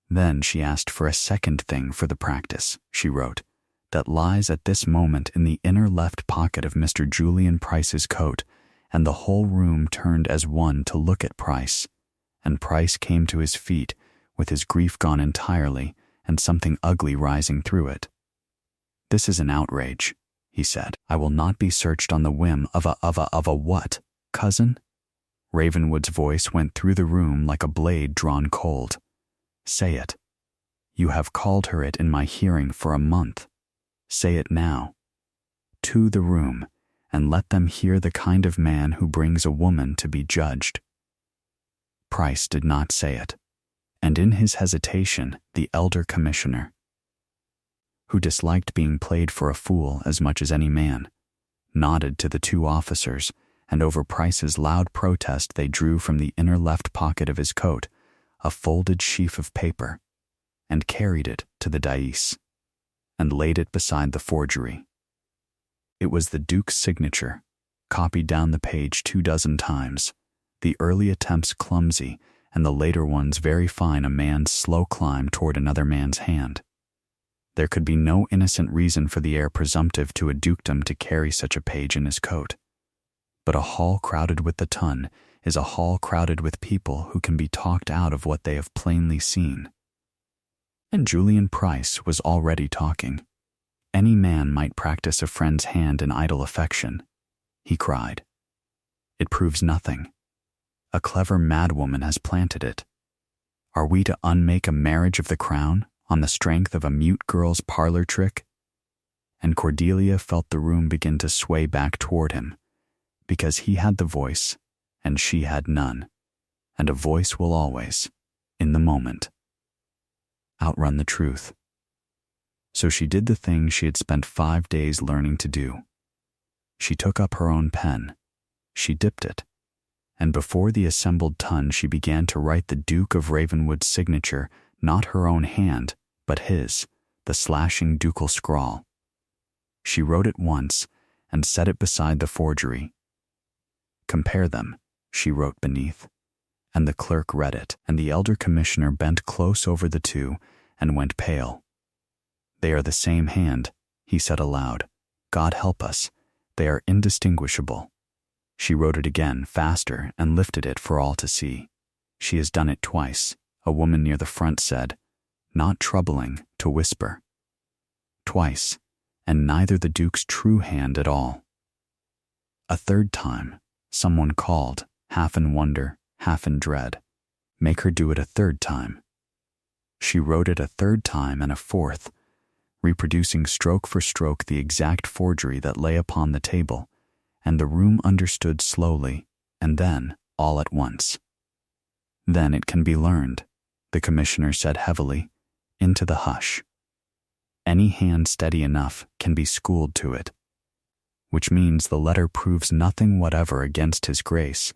[SPEAKER 1] Then she asked for a second thing for the practice, she wrote, that lies at this moment in the inner left pocket of Mr. Julian Price's coat, and the whole room turned as one to look at Price, and Price came to his feet with his grief gone entirely and something ugly rising through it. "This is an outrage," he said. "I will not be searched on the whim of a what, cousin?" Ravenwood's voice went through the room like a blade drawn cold. "Say it. You have called her it in my hearing for a month. Say it now. To the room, and let them hear the kind of man who brings a woman to be judged." Price did not say it, and in his hesitation, the elder commissioner, who disliked being played for a fool as much as any man, nodded to the 2 officers, and over Price's loud protest they drew from the inner left pocket of his coat a folded sheaf of paper, and carried it to the dais, and laid it beside the forgery. It was the Duke's signature, copied down the page 24 times, the early attempts clumsy, and the later ones very fine, a man's slow climb toward another man's hand. There could be no innocent reason for the heir presumptive to a dukedom to carry such a page in his coat. But a hall crowded with the ton is a hall crowded with people who can be talked out of what they have plainly seen. And Julian Price was already talking. "Any man might practice a friend's hand in idle affection," he cried. "It proves nothing. A clever madwoman has planted it. Are we to unmake a marriage of the crown on the strength of a mute girl's parlor trick? And Cordelia felt the room begin to sway back toward him, because he had the voice, and she had none, and a voice will always, in the moment, outrun the truth. So she did the thing she had spent 5 days learning to do. She took up her own pen, she dipped it, and before the assembled ton she began to write the Duke of Ravenwood's signature, not her own hand, but his, the slashing ducal scrawl. She wrote it once and set it beside the forgery. "Compare them," she wrote beneath, and the clerk read it, and the elder commissioner bent close over the two and went pale. "They are the same hand," he said aloud. "God help us, they are indistinguishable." She wrote it again, faster, and lifted it for all to see. "She has done it twice," a woman near the front said, not troubling to whisper. "Twice, and neither the Duke's true hand at all." A third time, someone called, half in wonder, half in dread, "Make her do it a third time." She wrote it a third time and a fourth, reproducing stroke for stroke the exact forgery that lay upon the table, and the room understood slowly, and then all at once. "Then it can be learned," the commissioner said heavily, into the hush. "Any hand steady enough can be schooled to it. Which means the letter proves nothing whatever against his grace,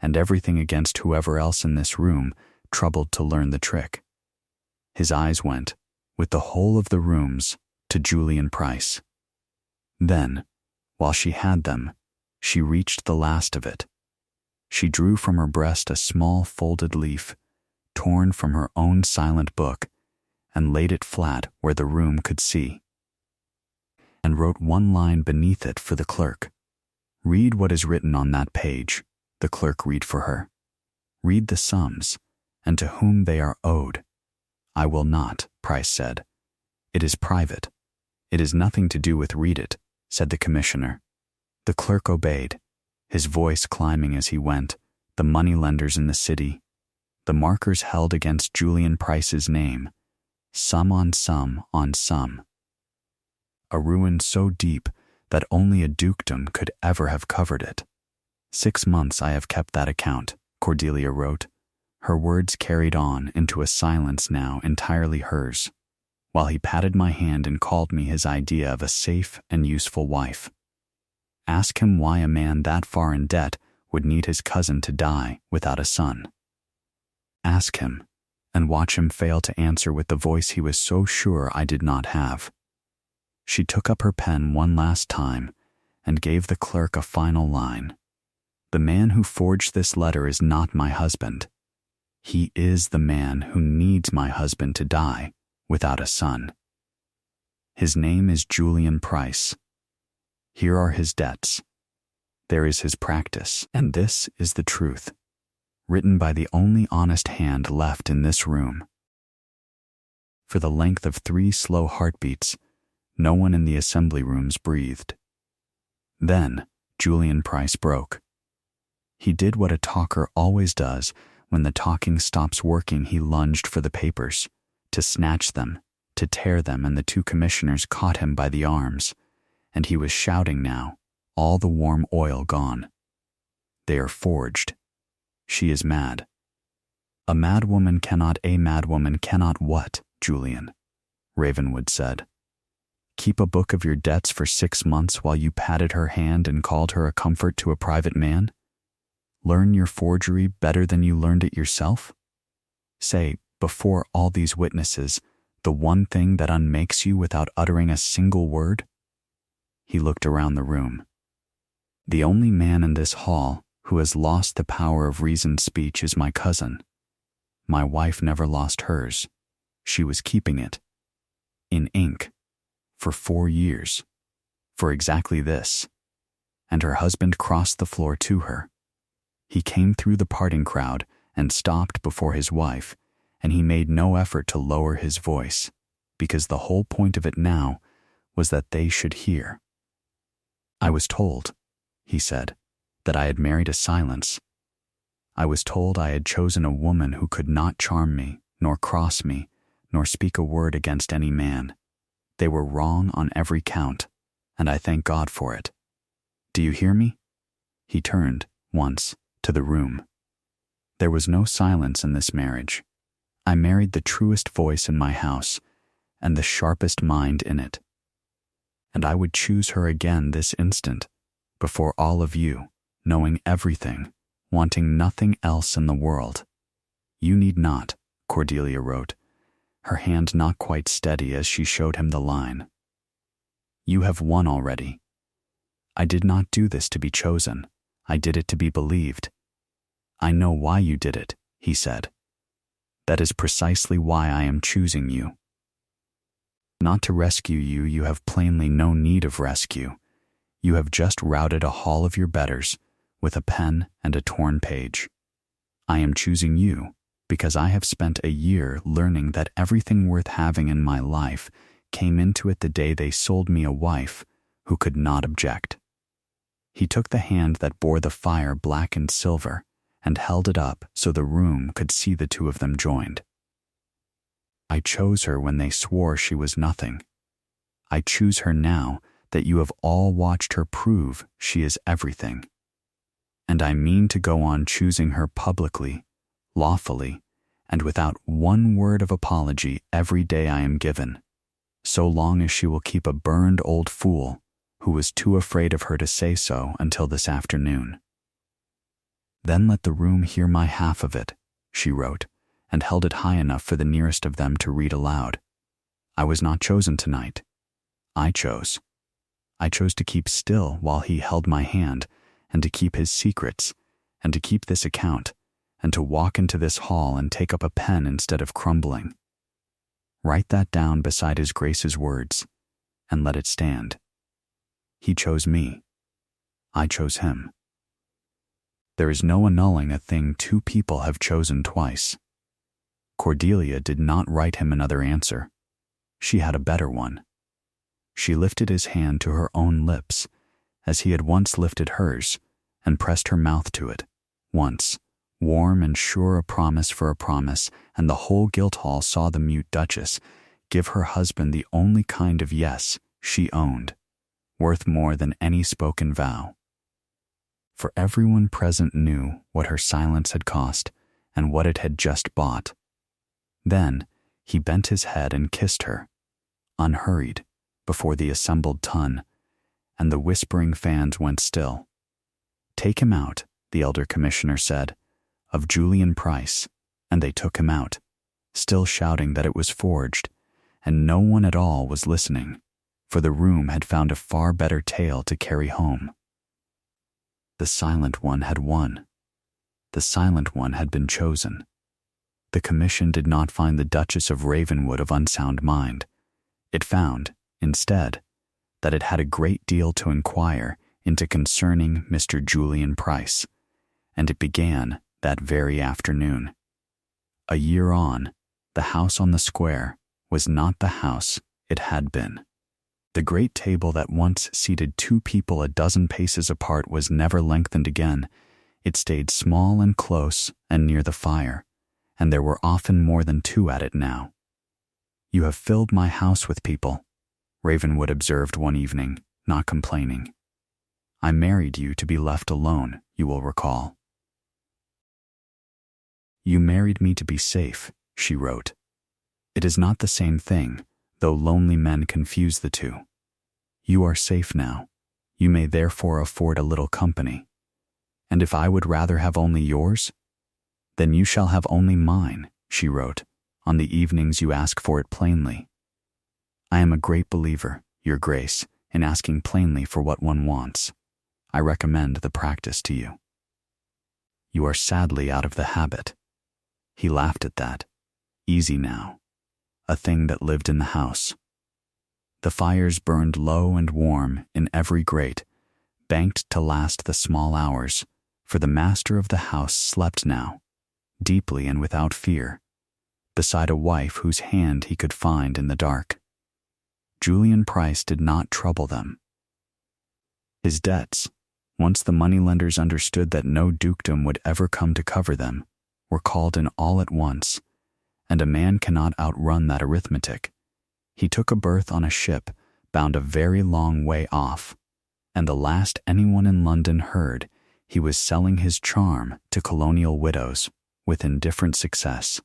[SPEAKER 1] and everything against whoever else in this room troubled to learn the trick." His eyes went, with the whole of the rooms, to Julian Price. Then, while she had them, she reached the last of it. She drew from her breast a small folded leaf, torn from her own silent book, and laid it flat where the room could see, and wrote one line beneath it for the clerk. "Read what is written on that page," the clerk read for her. "Read the sums, and to whom they are owed." "I will not," Price said. "It is private. It is nothing to do with read it," said the commissioner. The clerk obeyed, his voice climbing as he went, the moneylenders in the city, the markers held against Julian Price's name, sum on sum on sum. A ruin so deep that only a dukedom could ever have covered it. 6 months I have kept that account, Cordelia wrote, her words carried on into a silence now entirely hers, while he patted my hand and called me his idea of a safe and useful wife. Ask him why a man that far in debt would need his cousin to die without a son. Ask him, and watch him fail to answer with the voice he was so sure I did not have. She took up her pen one last time and gave the clerk a final line. "The man who forged this letter is not my husband. He is the man who needs my husband to die without a son. His name is Julian Price. Here are his debts. There is his practice, and this is the truth, written by the only honest hand left in this room." For the length of 3 slow heartbeats, no one in the assembly rooms breathed. Then Julian Price broke. He did what a talker always does when the talking stops working. He lunged for the papers, to snatch them, to tear them, and the 2 commissioners caught him by the arms, and he was shouting now, all the warm oil gone. "They are forged. She is mad." A madwoman cannot what, Julian?" Ravenwood said. "Keep a book of your debts for 6 months while you patted her hand and called her a comfort to a private man? Learn your forgery better than you learned it yourself? Say, before all these witnesses, the one thing that unmakes you without uttering a single word?" He looked around the room. "The only man in this hall who has lost the power of reasoned speech is my cousin. My wife never lost hers. She was keeping it, in ink, for 4 years, for exactly this, and her husband crossed the floor to her. He came through the parting crowd and stopped before his wife, and he made no effort to lower his voice, because the whole point of it now was that they should hear. I was told," he said, "that I had married a silence. I was told I had chosen a woman who could not charm me, nor cross me, nor speak a word against any man. They were wrong on every count, and I thank God for it. Do you hear me?" He turned, once, to the room. There was no silence in this marriage. I married the truest voice in my house, and the sharpest mind in it. And I would choose her again this instant, before all of you, knowing everything, wanting nothing else in the world. "You need not," Cordelia wrote, her hand not quite steady as she showed him the line. "You have won already. I did not do this to be chosen. I did it to be believed." "I know why you did it," he said. "That is precisely why I am choosing you. Not to rescue you, you have plainly no need of rescue. You have just routed a hall of your betters with a pen and a torn page. I am choosing you because I have spent a year learning that everything worth having in my life came into it the day they sold me a wife who could not object." He took the hand that bore the fire black and silver and held it up so the room could see the two of them joined. "I chose her when they swore she was nothing. I choose her now that you have all watched her prove she is everything. And I mean to go on choosing her publicly, lawfully, and without one word of apology every day I am given, so long as she will keep a burned old fool who was too afraid of her to say so until this afternoon." "Then let the room hear my half of it," she wrote, and held it high enough for the nearest of them to read aloud. "I was not chosen tonight. I chose. I chose to keep still while he held my hand, and to keep his secrets, and to keep this account, and to walk into this hall and take up a pen instead of crumbling. Write that down beside his Grace's words, and let it stand. He chose me. I chose him. There is no annulling a thing two people have chosen twice." Cordelia did not write him another answer. She had a better one. She lifted his hand to her own lips, as he had once lifted hers, and pressed her mouth to it, once, warm and sure a promise for a promise, and the whole Guildhall saw the mute Duchess give her husband the only kind of yes she owned, worth more than any spoken vow. For everyone present knew what her silence had cost and what it had just bought. Then he bent his head and kissed her, unhurried, before the assembled ton, and the whispering fans went still. "Take him out," the elder commissioner said, "of Julian Price," and they took him out, still shouting that it was forged, and no one at all was listening, for the room had found a far better tale to carry home. The silent one had won. The silent one had been chosen. The commission did not find the Duchess of Ravenwood of unsound mind. It found, instead, that it had a great deal to inquire into concerning Mr. Julian Price, and it began that very afternoon. A year on, the house on the square was not the house it had been. The great table that once seated two people a dozen paces apart was never lengthened again. It stayed small and close and near the fire, and there were often more than two at it now. "You have filled my house with people," Ravenwood observed one evening, not complaining. "I married you to be left alone, you will recall." "You married me to be safe," she wrote. "It is not the same thing, though lonely men confuse the two. You are safe now. You may therefore afford a little company. And if I would rather have only yours, then you shall have only mine," she wrote, "on the evenings you ask for it plainly. I am a great believer, Your Grace, in asking plainly for what one wants. I recommend the practice to you. You are sadly out of the habit." He laughed at that. Easy now. A thing that lived in the house. The fires burned low and warm in every grate, banked to last the small hours, for the master of the house slept now, deeply and without fear, beside a wife whose hand he could find in the dark. Julian Price did not trouble them. His debts, once the moneylenders understood that no dukedom would ever come to cover them, were called in all at once, and a man cannot outrun that arithmetic. He took a berth on a ship bound a very long way off, and the last anyone in London heard, he was selling his charm to colonial widows with indifferent success.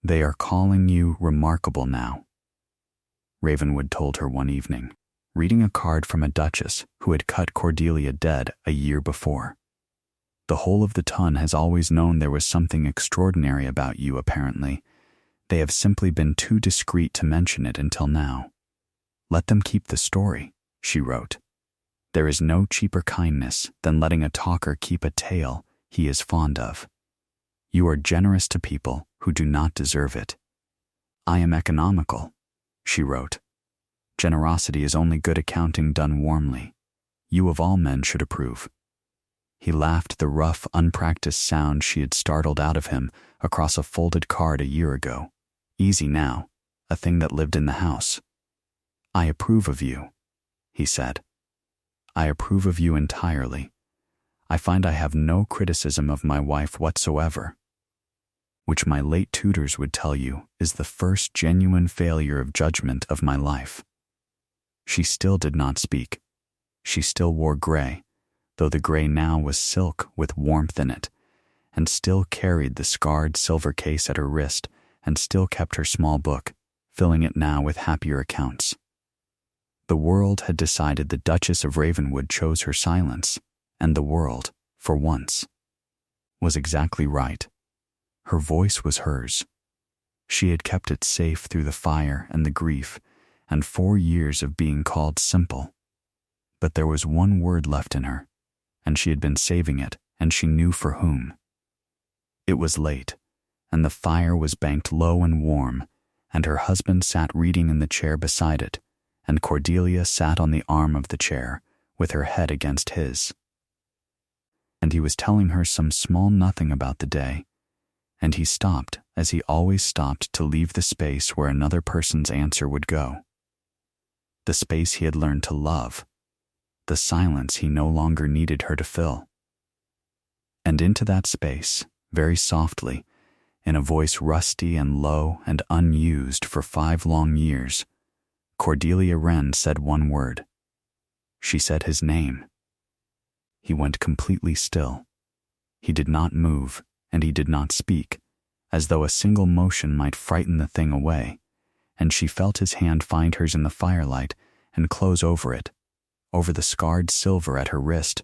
[SPEAKER 1] They are calling you remarkable now, Ravenwood told her one evening, reading a card from a duchess who had cut Cordelia dead a year before. The whole of the ton has always known there was something extraordinary about you, apparently. They have simply been too discreet to mention it until now. Let them keep the story, she wrote. There is no cheaper kindness than letting a talker keep a tale he is fond of. You are generous to people who do not deserve it. I am economical, she wrote. Generosity is only good accounting done warmly. You of all men should approve. He laughed the rough, unpracticed sound she had startled out of him across a folded card a year ago. Easy now, a thing that lived in the house. I approve of you, he said. I approve of you entirely. I find I have no criticism of my wife whatsoever, which my late tutors would tell you is the first genuine failure of judgment of my life. She still did not speak. She still wore gray, though the gray now was silk with warmth in it, and still carried the scarred silver case at her wrist, and still kept her small book, filling it now with happier accounts. The world had decided the Duchess of Ravenwood chose her silence, and the world, for once, was exactly right. Her voice was hers. She had kept it safe through the fire and the grief, and 4 years of being called simple. But there was one word left in her, and she had been saving it, and she knew for whom. It was late, and the fire was banked low and warm, and her husband sat reading in the chair beside it, and Cordelia sat on the arm of the chair, with her head against his. And he was telling her some small nothing about the day, and he stopped, as he always stopped, to leave the space where another person's answer would go. The space he had learned to love, the silence he no longer needed her to fill. And into that space, very softly, in a voice rusty and low and unused for 5 long years, Cordelia Wren said one word. She said his name. He went completely still. He did not move, and he did not speak, as though a single motion might frighten the thing away, and she felt his hand find hers in the firelight and close over it, over the scarred silver at her wrist,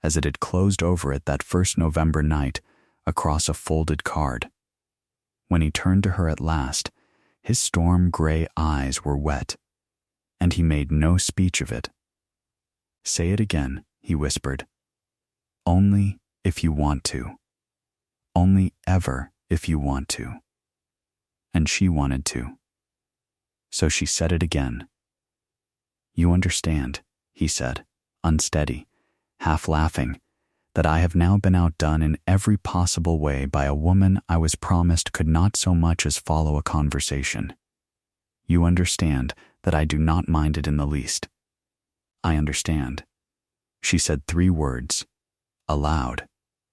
[SPEAKER 1] as it had closed over it that first November night across a folded card. When he turned to her at last, his storm-gray eyes were wet, and he made no speech of it. Say it again, he whispered. Only if you want to. Only ever if you want to. And she wanted to. So she said it again. You understand, he said, unsteady, half laughing, that I have now been outdone in every possible way by a woman I was promised could not so much as follow a conversation. You understand that I do not mind it in the least. I understand. She said 3 words, aloud,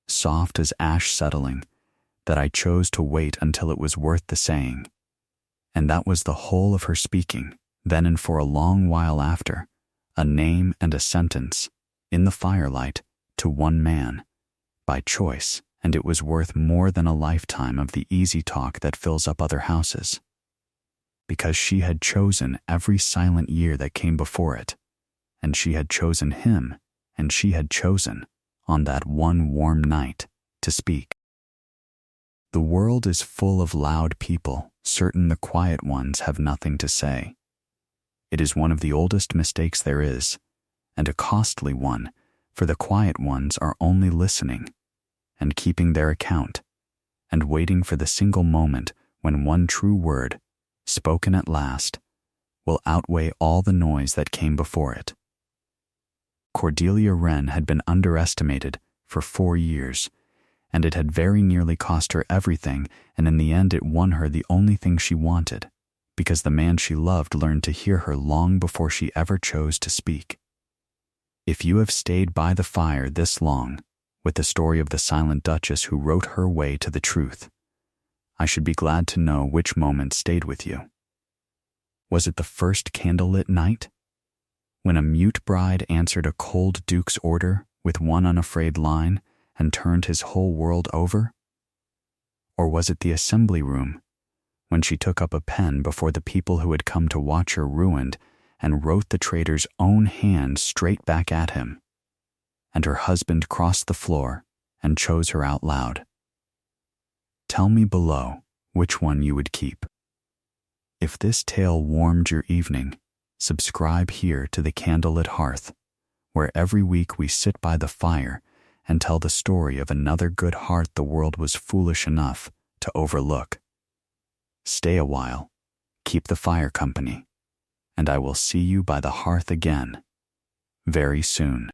[SPEAKER 1] soft as ash settling, that I chose to wait until it was worth the saying. And that was the whole of her speaking, then and for a long while after, a name and a sentence, in the firelight, to one man, by choice, and it was worth more than a lifetime of the easy talk that fills up other houses. Because she had chosen every silent year that came before it, and she had chosen him, and she had chosen, on that one warm night, to speak. The world is full of loud people, certain the quiet ones have nothing to say. It is one of the oldest mistakes there is, and a costly one, for the quiet ones are only listening, and keeping their account, and waiting for the single moment when one true word, spoken at last, will outweigh all the noise that came before it. Cordelia Wren had been underestimated for 4 years, and it had very nearly cost her everything, and in the end it won her the only thing she wanted, because the man she loved learned to hear her long before she ever chose to speak. If you have stayed by the fire this long, with the story of the silent duchess who wrote her way to the truth, I should be glad to know which moment stayed with you. Was it the first candlelit night, when a mute bride answered a cold duke's order with one unafraid line and turned his whole world over? Or was it the assembly room, when she took up a pen before the people who had come to watch her ruined and wrote the traitor's own hand straight back at him, and her husband crossed the floor and chose her out loud? Tell me below which one you would keep. If this tale warmed your evening, subscribe here to the Candlelit Hearth, where every week we sit by the fire and tell the story of another good heart the world was foolish enough to overlook. Stay a while, keep the fire company, and I will see you by the hearth again very soon.